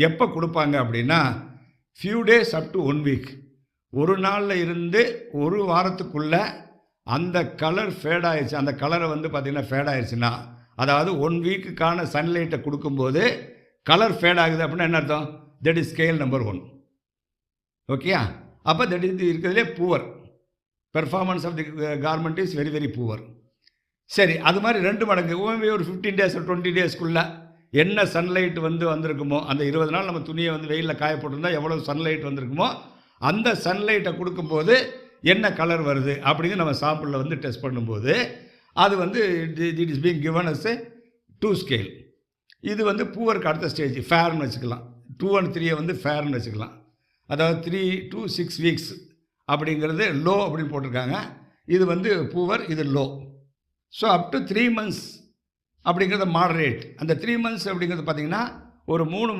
எப்போ கொடுப்பாங்க அப்படின்னா, few days up to 1 week. ஒரு நாளில் இருந்து ஒரு வாரத்துக்குள்ள அந்த கலர் ஃபேட் ஆயிடுச்சு. அந்த கலரை வந்து பார்த்தீங்கன்னா ஃபேட் ஆயிடுச்சுன்னா, அதாவது 1 வீக்குக்கான சன்லைட்டை கொடுக்கும்போது கலர் ஃபேட் ஆகுது அப்படின்னா என்ன அர்த்தம்? That is scale number 1. ஓகேயா? அப்போ தட் இஸ் இருக்கிறதுலே poor. Performance of the garment is very very poor. சரி, அது மாதிரி 2 மடங்கு ஒரு 15 டேஸ் 20 டேஸ்க்குள்ள என்ன சன்லைட் வந்து வந்திருக்குமோ, அந்த 20 நாள் நம்ம துணியை வந்து வெயிலில் காய போட்டிருந்தா எவ்வளோ சன்லைட் வந்திருக்குமோ, அந்த சன்லைட்டை கொடுக்கும்போது என்ன கலர் வருது அப்படின்னு நம்ம சாம்பிளில் வந்து டெஸ்ட் பண்ணும்போது, அது வந்து it is being given as a 2 scale. இது வந்து புவருக்கு அடுத்த ஸ்டேஜ் ஃபேர்னு வச்சுக்கலாம். 2 and 3 வந்து ஃபேர்னு வச்சுக்கலாம். அதாவது 3 to 6 வீக்ஸ் அப்படிங்கிறது லோ அப்படின்னு போட்டிருக்காங்க. இது வந்து புவர், இது low. So up to 3 months அப்படிங்கிறது மாடரேட். அந்த 3 months அப்படிங்கிறது பார்த்தீங்கன்னா ஒரு 3